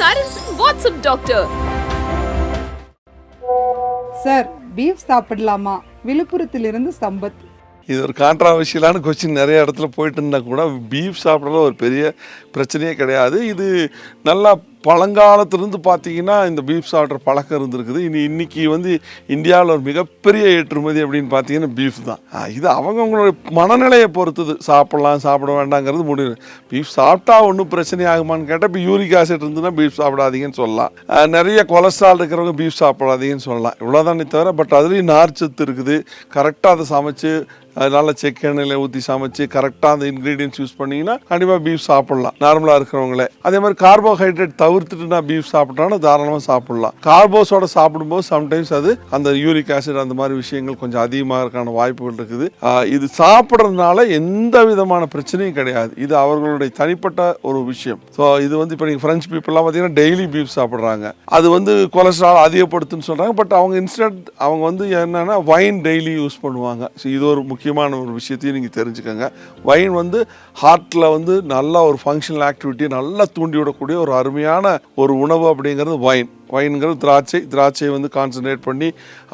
Parents WhatsApp doctor. Sir, beef சாப்பிடலாமா? விழுப்புரத்திலிருந்து சம்பத். இது ஒரு கான்ட்ராவர்ஷியலான கொஸ்டின். நிறைய இடத்துல போயிட்டு இருந்தால் கூட பீஃப் சாப்பிட்றதுல ஒரு பெரிய பிரச்சனையே கிடையாது. இது நல்லா பழங்காலத்துலேருந்து பார்த்தீங்கன்னா இந்த பீஃப் சாப்பிட்ற பழக்கம் இருந்திருக்குது. இன்னைக்கு வந்து இந்தியாவில் ஒரு மிகப்பெரிய ஏற்றுமதி அப்படின்னு பார்த்தீங்கன்னா பீஃப் தான். இது அவங்கவுங்களோட மனநிலையை பொறுத்தது, சாப்பிட்லாம் சாப்பிட வேண்டாங்கிறது முடிவு. பீஃப் சாப்பிட்டா ஒன்றும் பிரச்சனை ஆகுமான்னு கேட்டால் இப்போ யூரிக் ஆசிட் இருந்துன்னா பீஃப் சாப்பிடாதீங்கன்னு சொல்லலாம். நிறைய கொலஸ்ட்ரால் இருக்கிறவங்க பீஃப் சாப்பிடாதீங்கன்னு சொல்லலாம். இவ்வளோதானே தவிர பட் அதுலேயும் நார்ச்சத்து இருக்குது. கரெக்டாக அதை சமைச்சு நல்லா செக் எண்ணெயில் ஊற்றி சமைச்சு கரெக்டாக அந்த இன்க்ரீடியன்ஸ் யூஸ் பண்ணிங்கன்னா கண்டிப்பாக பீஃப் சாப்பிட்லாம் நார்மலாக இருக்கிறவங்களே. அதே மாதிரி கார்போஹைட்ரேட் தவிர்த்துட்டு நான் பீஃப் சாப்பிட்றாலும் தாராளமாக சாப்பிட்லாம். கார்போஸோட சாப்பிடும்போது சம்டைம்ஸ் அது அந்த யூரிக் ஆசிட் அந்த மாதிரி விஷயங்கள் கொஞ்சம் அதிகமாக இருக்கான வாய்ப்புகள் இருக்குது. இது சாப்பிட்றதுனால எந்த விதமான பிரச்சனையும் கிடையாது. இது அவர்களுடைய தனிப்பட்ட ஒரு விஷயம். ஸோ இது வந்து இப்போ நீங்கள் ஃப்ரெஞ்ச் பீப்புளெலாம் பார்த்தீங்கன்னா டெய்லி பீஃப் சாப்பிட்றாங்க. அது வந்து கொலஸ்ட்ரால் அதிகப்படுத்துன்னு சொல்கிறாங்க. பட் அவங்க இன்ஸ்டன்ட் அவங்க வந்து என்னென்னா வைன் டெய்லி யூஸ் பண்ணுவாங்க. ஸோ இது ஒரு முக்கியமான ஒரு விஷயத்தையும் நீங்கள் தெரிஞ்சுக்கோங்க. வைன் வந்து ஹார்ட்டில் வந்து நல்ல ஒரு ஃபங்க்ஷனல் ஆக்டிவிட்டியை நல்லா தூண்டி விடக்கூடிய ஒரு அருமையான ஒரு உணவு அப்படிங்கிறது வைன்ங்கிறது திராட்சை வந்து கான்சன்ட்ரேட் பண்ணி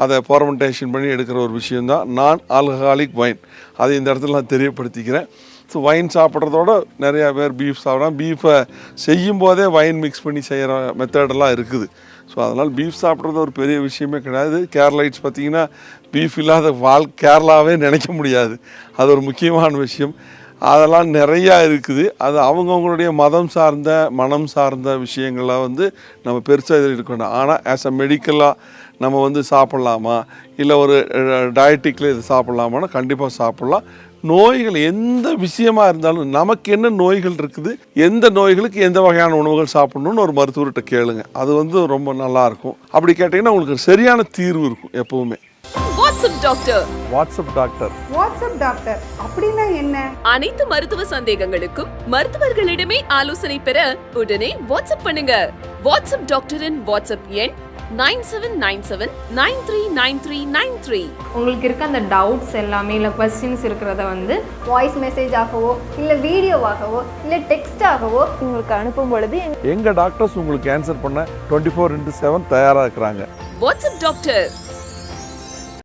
அதை ஃபெர்மெண்டேஷன் பண்ணி எடுக்கிற ஒரு விஷயந்தான் நான் ஆல்கஹாலிக் வைன். அதை இந்த இடத்துல நான் தெரியப்படுத்திக்கிறேன். ஸோ வைன் சாப்பிட்றதோட நிறையா பேர் பீஃப் சாப்பிட்றாங்க. பீஃபை செய்யும் போதே வைன் மிக்ஸ் பண்ணி செய்கிற மெத்தடெல்லாம் இருக்குது. ஸோ அதனால் பீஃப் சாப்பிட்றது ஒரு பெரிய விஷயமே கிடையாது. கேரளைட்ஸ் பார்த்திங்கன்னா பீஃப் இல்லாத கேரளாவே நினைக்க முடியாது. அது ஒரு முக்கியமான விஷயம். அதெல்லாம் நிறையா இருக்குது. அது அவங்கவுங்களுடைய மதம் சார்ந்த மனம் சார்ந்த விஷயங்களை வந்து நம்ம பெருசாக இதில் இருக்கணும். ஆனால் ஆஸ் அ மெடிக்கலாக நம்ம வந்து சாப்பிட்லாமா இல்லை ஒரு டயட்டிக்கில் இது சாப்பிட்லாமான்னா கண்டிப்பாக சாப்பிட்லாம். நோய்கள் எந்த விஷயமா இருந்தாலும் நமக்கு என்ன நோய்கள் இருக்குது, எந்த நோய்களுக்கு எந்த வகையான உணவுகள் சாப்பிடணும்னு ஒரு மருத்துவர்கிட்ட கேளுங்க. அது வந்து ரொம்ப நல்லாயிருக்கும். அப்படி கேட்டிங்கன்னா உங்களுக்கு சரியான தீர்வு இருக்கும் எப்பவுமே. WhatsApp doctor. வாட்ஸ்அப் டாக்டர் அப்படின்னா என்ன? அனைத்து மருத்துவ சந்தேகங்களுக்கும் மருத்துவர்களிடமே ஆலோசனை பெற உடனே வாட்ஸ்அப் பண்ணுங்க. வாட்ஸ்அப் டாக்டரின் வாட்ஸ்அப் எண் 9797939393. உங்களுக்கு இருக்க அந்த டவுட்ஸ் எல்லாமே இல்லை கொஸ்டின்ஸ் இருக்கிறத வந்து வாய்ஸ் மெசேஜ் ஆகவோ இல்லை வீடியோவாகவோ இல்லை டெக்ஸ்டாகவோ உங்களுக்கு அனுப்பும் பொழுது எங்கள் டாக்டர்ஸ் உங்களுக்கு ஆன்சர் பண்ண 24/7 தயாராக இருக்கிறாங்க. WhatsApp doctor.